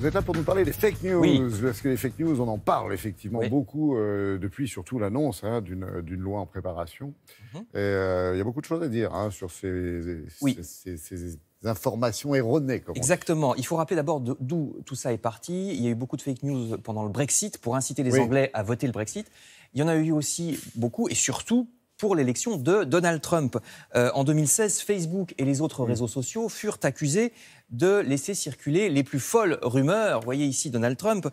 Vous êtes là pour nous parler des fake news, Oui. parce que les fake news, on en parle effectivement Oui. beaucoup depuis surtout l'annonce d'une loi en préparation. Et il y a beaucoup de choses à dire sur ces informations erronées. Comme Exactement. Il faut rappeler d'abord d'où tout ça est parti. Il y a eu beaucoup de fake news pendant le Brexit pour inciter les Oui. Anglais à voter le Brexit. Il y en a eu aussi beaucoup, et surtout pour l'élection de Donald Trump. En 2016, Facebook et les autres réseaux sociaux furent accusés de laisser circuler les plus folles rumeurs. Vous voyez ici Donald Trump,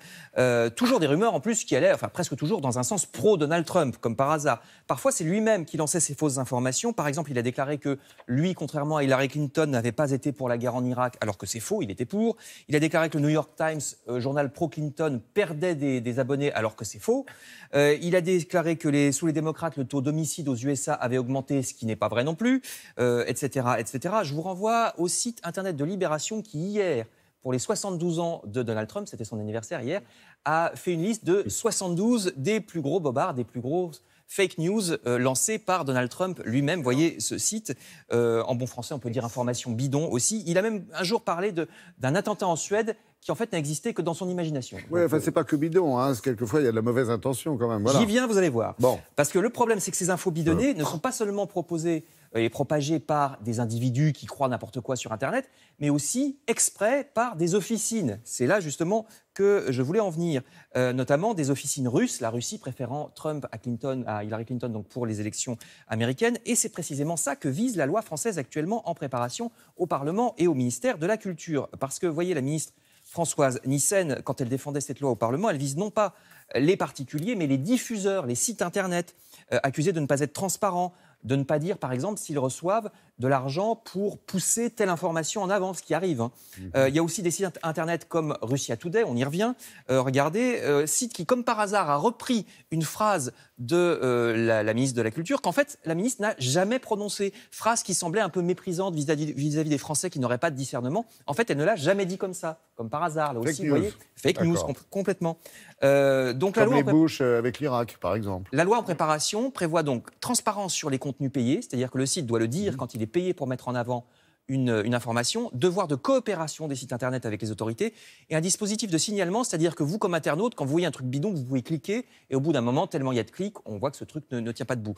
toujours des rumeurs en plus qui allaient, enfin presque toujours dans un sens pro-Donald Trump, comme par hasard. Parfois, c'est lui-même qui lançait ces fausses informations. Par exemple, il a déclaré que lui, contrairement à Hillary Clinton, n'avait pas été pour la guerre en Irak, alors que c'est faux, il était pour. Il a déclaré que le New York Times, journal pro-Clinton, perdait des abonnés, alors que c'est faux. Il a déclaré que sous les démocrates, le taux d'homicide aux USA avait augmenté, ce qui n'est pas vrai non plus, etc., etc. Je vous renvoie au site internet de Libération qui, hier, pour les 72 ans de Donald Trump, c'était son anniversaire hier, a fait une liste de 72 des plus gros bobards, des plus grosses fake news lancées par Donald Trump lui-même. Vous voyez ce site, en bon français, on peut dire information bidon aussi. Il a même un jour parlé d'un attentat en Suède qui en fait n'a existé que dans son imagination. Oui, enfin, c'est pas que bidon, quelquefois il y a de la mauvaise intention quand même. Voilà. J'y viens, vous allez voir. Bon. Parce que le problème, c'est que ces infos bidonnées ne sont pas seulement proposées et propagées par des individus qui croient n'importe quoi sur Internet, mais aussi exprès par des officines. C'est là justement que je voulais en venir, notamment des officines russes, la Russie préférant Trump à Hillary Clinton donc pour les élections américaines. Et c'est précisément ça que vise la loi française actuellement en préparation au Parlement et au ministère de la Culture. Parce que, vous voyez, la ministre Françoise Nyssen, quand elle défendait cette loi au Parlement, elle vise non pas les particuliers, mais les diffuseurs, les sites Internet, accusés de ne pas être transparents, de ne pas dire, par exemple, s'ils reçoivent de l'argent pour pousser telle information en avant, ce qui arrive. Il y a aussi des sites Internet comme Russia Today, on y revient. Regardez, site qui, comme par hasard, a repris une phrase de la ministre de la Culture, qu'en fait, la ministre n'a jamais prononcée. Phrase qui semblait un peu méprisante vis-à-vis des Français qui n'auraient pas de discernement. En fait, elle ne l'a jamais dit comme ça, comme par hasard. Là aussi, vous voyez, fake news complètement. Donc, comme les Bush avec l'Irak, par exemple. La loi en préparation prévoit donc transparence sur les contenus payés, c'est-à-dire que le site doit le dire quand il est payé pour mettre en avant une information, devoir de coopération des sites Internet avec les autorités et un dispositif de signalement, c'est-à-dire que vous, comme internaute, quand vous voyez un truc bidon, vous pouvez cliquer et au bout d'un moment, tellement il y a de clics, on voit que ce truc ne tient pas debout.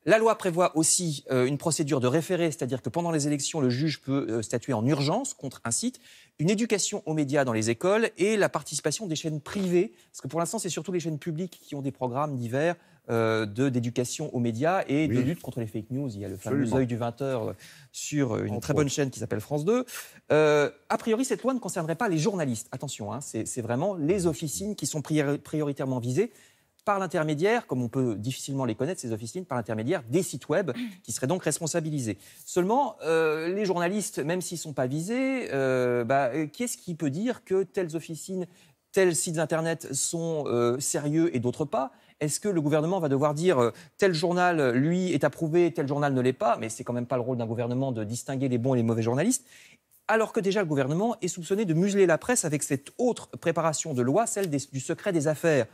La loi prévoit aussi une procédure de référé, c'est-à-dire que pendant les élections, le juge peut statuer en urgence contre un site, une éducation aux médias dans les écoles et la participation des chaînes privées, parce que pour l'instant, c'est surtout les chaînes publiques qui ont des programmes divers d'éducation aux médias et de lutte contre les fake news. Il y a le fameux œil du 20h sur une très bonne chaîne qui s'appelle France 2. A priori, cette loi ne concernerait pas les journalistes. Attention, c'est vraiment les officines qui sont prioritairement visées par l'intermédiaire, comme on peut difficilement les connaître, ces officines, par l'intermédiaire des sites web qui seraient donc responsabilisés. Seulement, les journalistes, même s'ils ne sont pas visés, qu'est-ce qui peut dire que telles officines, tels sites Internet sont sérieux et d'autres pas? Est-ce que le gouvernement va devoir dire tel journal, lui, est approuvé, tel journal ne l'est pas? Mais c'est quand même pas le rôle d'un gouvernement de distinguer les bons et les mauvais journalistes. Alors que déjà le gouvernement est soupçonné de museler la presse avec cette autre préparation de loi, celle du secret des affaires,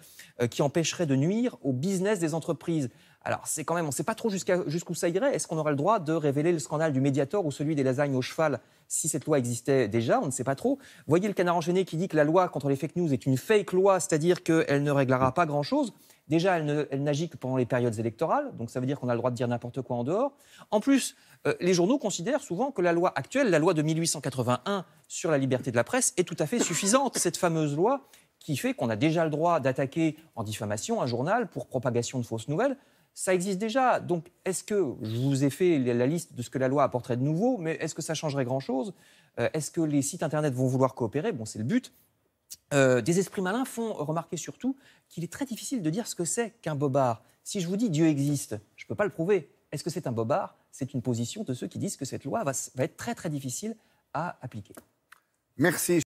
qui empêcherait de nuire au business des entreprises. Alors c'est quand même, on ne sait pas trop jusqu'où ça irait. Est-ce qu'on aurait le droit de révéler le scandale du Mediator ou celui des lasagnes au cheval si cette loi existait déjà? On ne sait pas trop. Voyez le Canard enchaîné qui dit que la loi contre les fake news est une fake loi, c'est-à-dire qu'elle ne réglera pas grand-chose. Déjà, elle n'agit que pendant les périodes électorales, donc ça veut dire qu'on a le droit de dire n'importe quoi en dehors. En plus, les journaux considèrent souvent que la loi actuelle, la loi de 1881 sur la liberté de la presse, est tout à fait suffisante. Cette fameuse loi qui fait qu'on a déjà le droit d'attaquer en diffamation un journal pour propagation de fausses nouvelles, ça existe déjà. Donc, est-ce que, je vous ai fait la liste de ce que la loi apporterait de nouveau, mais est-ce que ça changerait grand-chose? Est-ce que les sites Internet vont vouloir coopérer? Bon, c'est le but. Des esprits malins font remarquer surtout qu'il est très difficile de dire ce que c'est qu'un bobard. Si je vous dis Dieu existe, je ne peux pas le prouver. Est-ce que c'est un bobard? C'est une position de ceux qui disent que cette loi va être très très difficile à appliquer. Merci.